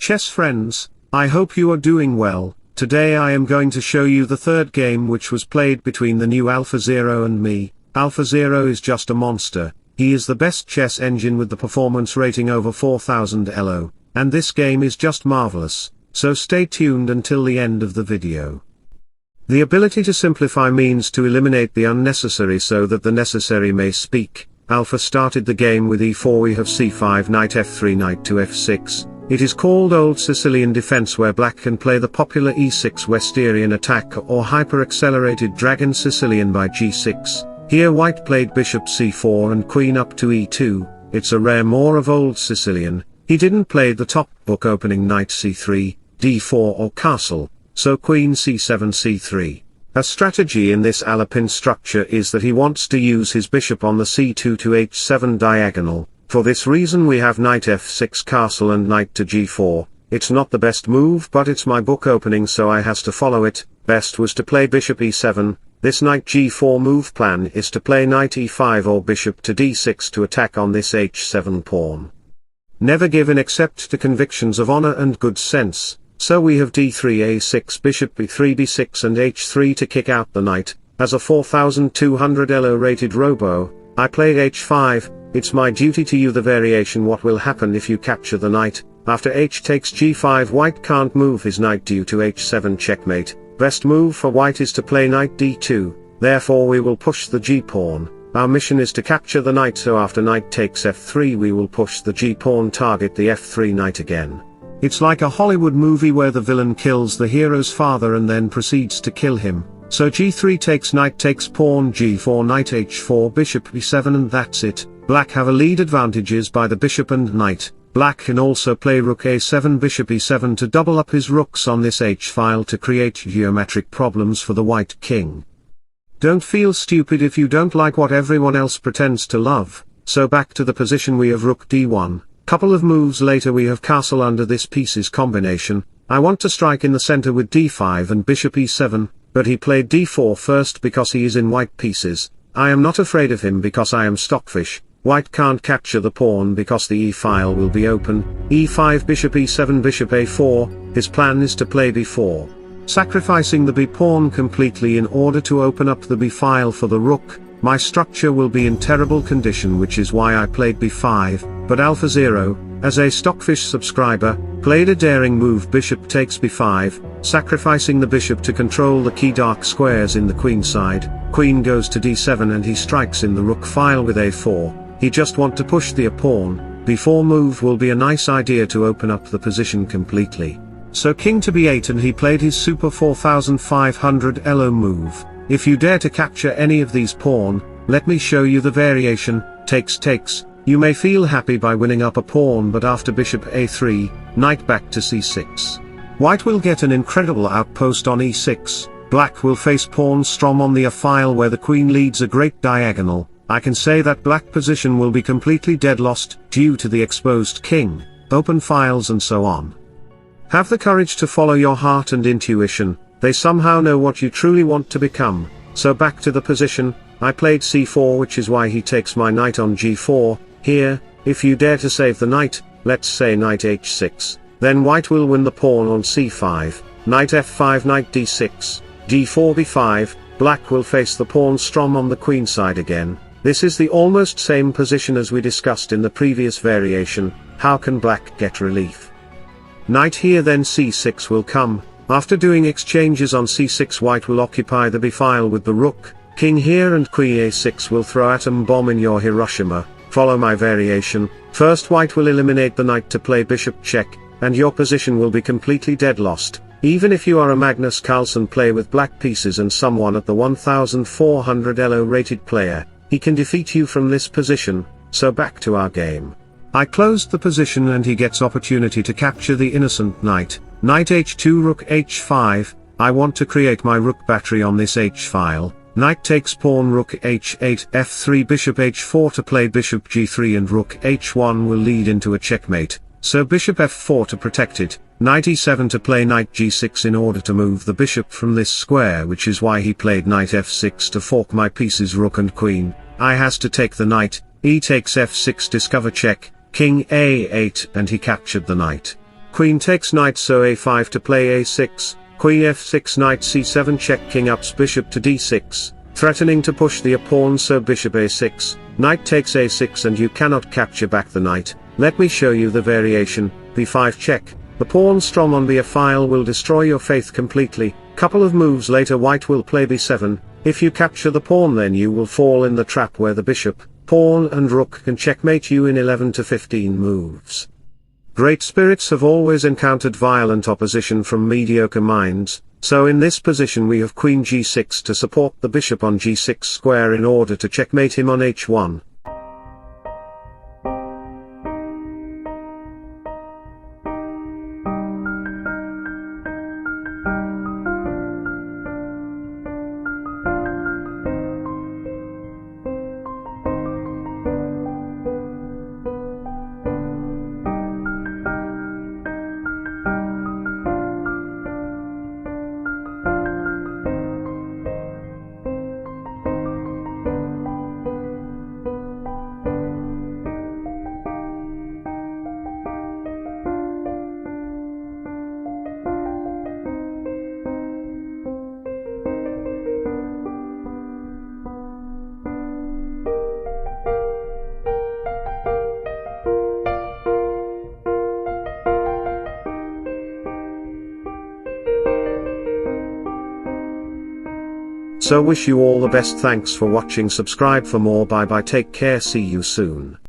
Chess friends, I hope you are doing well. Today I am going to show you the third game which was played between the new AlphaZero and me. AlphaZero is just a monster. He is the best chess engine with the performance rating over 4000 Elo, and this game is just marvelous, so stay tuned until the end of the video. The ability to simplify means to eliminate the unnecessary so that the necessary may speak. Alpha started the game with e4, we have c5, knight f3, knight to f6. It is called Old Sicilian defense, where black can play the popular e6 Westerian attack or hyper-accelerated Dragon Sicilian by g6. Here white played bishop c4 and queen up to e2. It's a rare more of Old Sicilian. He didn't play the top book opening knight c3, d4 or castle, so queen c7 c3. A strategy in this Alpin structure is that he wants to use his bishop on the c2 to h7 diagonal. For this reason we have knight f6 castle and knight to g4. It's not the best move, but it's my book opening, so I has to follow it. Best was to play bishop e7. This knight g4 move plan is to play knight e5 or bishop to d6 to attack on this h7 pawn. Never give in except to convictions of honor and good sense. So we have d3 a6, bishop b3 b6 and h3 to kick out the knight. As a 4200 Elo rated robo, I played h5. It's my duty to you the variation what will happen if you capture the knight. After h takes g5, white can't move his knight due to h7 checkmate. Best move for white is to play knight d2, therefore we will push the g-pawn. Our mission is to capture the knight, so after knight takes f3 we will push the g-pawn, target the f3 knight again. It's like a Hollywood movie where the villain kills the hero's father and then proceeds to kill him. So g3 takes, knight takes pawn g4, knight h4, bishop b7, and that's it. Black have a lead advantages by the bishop and knight. Black can also play rook a7, bishop e7 to double up his rooks on this h-file to create geometric problems for the white king. Don't feel stupid if you don't like what everyone else pretends to love. So back to the position, we have rook d1. Couple of moves later we have castle under this pieces combination. I want to strike in the center with d5 and bishop e7, but he played d4 first because he is in white pieces. I am not afraid of him because I am Stockfish. White can't capture the pawn because the e-file will be open. e5, bishop e7, bishop a4. His plan is to play b4, sacrificing the b-pawn completely in order to open up the b-file for the rook. My structure will be in terrible condition, which is why I played b5, but AlphaZero, as a Stockfish subscriber, played a daring move, bishop takes b5, sacrificing the bishop to control the key dark squares in the queen side. Queen goes to d7 and he strikes in the rook file with a4. He just want to push the a-pawn. b4 move will be a nice idea to open up the position completely. So king to b8, and he played his super 4500 Elo move. If you dare to capture any of these pawn, let me show you the variation. Takes takes. You may feel happy by winning up a pawn, but after bishop a3, knight back to c6. White will get an incredible outpost on e6. Black will face pawn strom on the a-file where the queen leads a great diagonal. I can say that black position will be completely dead lost due to the exposed king, open files and so on. Have the courage to follow your heart and intuition. They somehow know what you truly want to become. So back to the position, I played c4, which is why he takes my knight on g4. Here, if you dare to save the knight, let's say knight h6, then white will win the pawn on c5, knight f5, knight d6, d4 b5, black will face the pawn strom on the queen side again. This is the almost same position as we discussed in the previous variation. How can black get relief? Knight here, then c6 will come. After doing exchanges on c6, white will occupy the b-file with the rook. King here and queen a6 will throw atom bomb in your Hiroshima. Follow my variation. First white will eliminate the knight to play bishop check, and your position will be completely dead lost. Even if you are a Magnus Carlsen play with black pieces and someone at the 1400 Elo rated player, he can defeat you from this position. So back to our game. I closed the position and he gets opportunity to capture the innocent knight. Knight h2, rook h5, I want to create my rook battery on this h-file. Knight takes pawn, rook h8, f3, bishop h4 to play bishop g3, and rook h1 will lead into a checkmate, so bishop f4 to protect it. Knight e7 to play knight g6 in order to move the bishop from this square, which is why he played knight f6 to fork my pieces rook and queen. I has to take the knight. E takes f6, discover check, king a8, and he captured the knight. Queen takes knight so a5 to play a6, queen f6 knight c7 check king ups bishop to d6, threatening to push the pawn so bishop a6, knight takes a6 and you cannot capture back the knight. Let me show you the variation, b5 check, the pawn strom on the f-file will destroy your faith completely. Couple of moves later white will play b7, if you capture the pawn then you will fall in the trap where the bishop, pawn and rook can checkmate you in 11 to 15 moves. Great spirits have always encountered violent opposition from mediocre minds, so in this position we have queen g6 to support the bishop on g6 square in order to checkmate him on h1. So wish you all the best, thanks for watching, subscribe for more, bye bye, take care, see you soon.